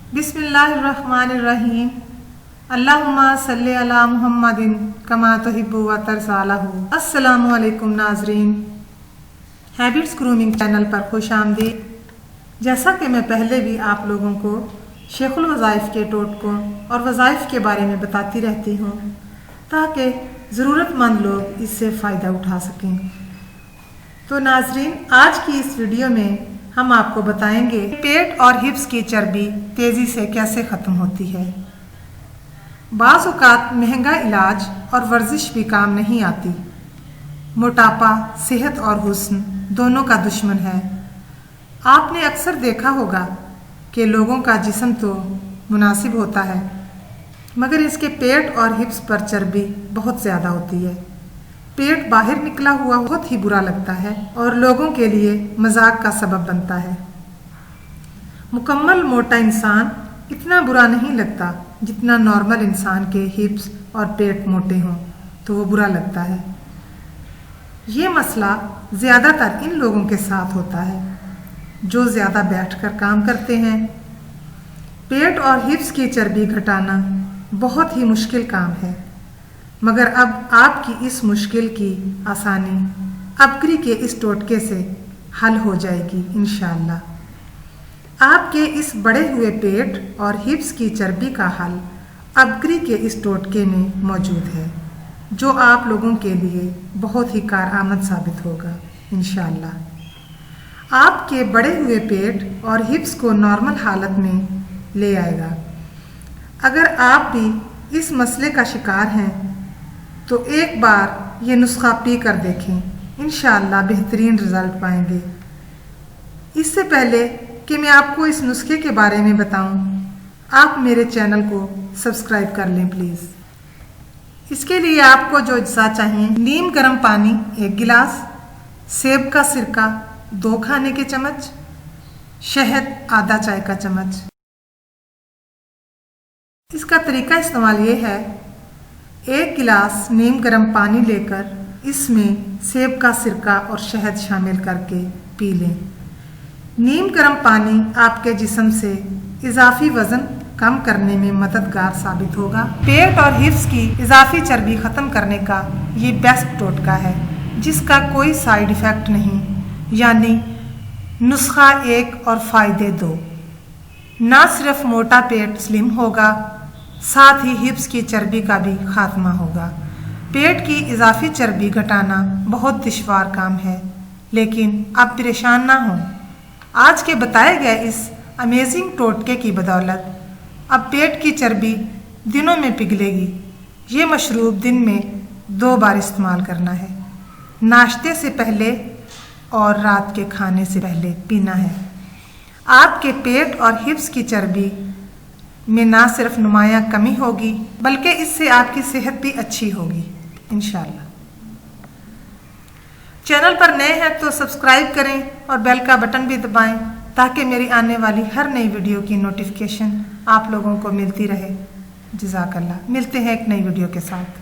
बिस्मिल्लाहिर्रहमानिर्रहीम। अल्लाहुम्मा सल्ली अला मुहम्मदिन कमा तुहिब्बु व तरसालहू। अस्सलामु अलैकुम नाज़रीन, हैबिट्स ग्रूमिंग चैनल पर खुश आमदीद। जैसा कि मैं पहले भी आप लोगों को शेखुल वज़ाइफ के टोटकों और वज़ाइफ के बारे में बताती रहती हूँ ताकि ज़रूरतमंद लोग इससे फ़ायदा उठा सकें। तो नाज़रीन, आज की इस वीडियो में हम आपको बताएंगे पेट और हिप्स की चर्बी तेज़ी से कैसे ख़त्म होती है। बाज़ औक़ात महंगा इलाज और वर्जिश भी काम नहीं आती। मोटापा सेहत और हुस्न दोनों का दुश्मन है। आपने अक्सर देखा होगा कि लोगों का जिस्म तो मुनासिब होता है मगर इसके पेट और हिप्स पर चर्बी बहुत ज़्यादा होती है। पेट बाहर निकला हुआ बहुत ही बुरा लगता है और लोगों के लिए मजाक का सबब बनता है। मुकम्मल मोटा इंसान इतना बुरा नहीं लगता जितना नॉर्मल इंसान के हिप्स और पेट मोटे हों तो वो बुरा लगता है। ये मसला ज़्यादातर इन लोगों के साथ होता है जो ज़्यादा बैठकर काम करते हैं। पेट और हिप्स की चर्बी घटाना बहुत ही मुश्किल काम है मगर अब आपकी इस मुश्किल की आसानी अबकरी के इस टोटके से हल हो जाएगी इंशाअल्लाह। आपके इस बढ़े हुए पेट और हिप्स की चर्बी का हल अबकरी के इस टोटके में मौजूद है जो आप लोगों के लिए बहुत ही कारआमद साबित होगा इंशाअल्लाह। आपके बढ़े हुए पेट और हिप्स को नॉर्मल हालत में ले आएगा। अगर आप भी इस मसले का शिकार हैं तो एक बार ये नुस्खा पी कर देखें, इंशाअल्लाह बेहतरीन रिज़ल्ट पाएंगे। इससे पहले कि मैं आपको इस नुस्खे के बारे में बताऊं, आप मेरे चैनल को सब्सक्राइब कर लें प्लीज़। इसके लिए आपको जो अज्जा चाहिए, नीम गर्म पानी 1 गिलास, सेब का सिरका 2 खाने के चम्मच, शहद आधा चाय का चम्मच। इसका तरीका इस्तेमाल ये है, 1 गिलास नीम गर्म पानी लेकर इसमें सेब का सिरका और शहद शामिल करके पी लें। नीम गर्म पानी आपके जिस्म से इजाफी वज़न कम करने में मददगार साबित होगा। पेट और हिप्स की इजाफी चर्बी ख़त्म करने का ये बेस्ट टोटका है जिसका कोई साइड इफ़ेक्ट नहीं, यानी नुस्खा 1 और फ़ायदे 2। ना सिर्फ मोटा पेट स्लिम होगा, साथ ही हिप्स की चर्बी का भी खात्मा होगा। पेट की इजाफी चर्बी घटाना बहुत दुश्वार काम है लेकिन आप परेशान ना हों। आज के बताए गए इस अमेजिंग टोटके की बदौलत अब पेट की चर्बी दिनों में पिघलेगी। ये मशरूब दिन में 2 बार इस्तेमाल करना है, नाश्ते से पहले और रात के खाने से पहले पीना है। आपके पेट और हिप्स की चर्बी में ना सिर्फ नुमायां कमी होगी बल्कि इससे आपकी सेहत भी अच्छी होगी इंशाअल्लाह। चैनल पर नए हैं तो सब्सक्राइब करें और बेल का बटन भी दबाएं ताकि मेरी आने वाली हर नई वीडियो की नोटिफिकेशन आप लोगों को मिलती रहे। जज़ाकल्लाह। मिलते हैं एक नई वीडियो के साथ।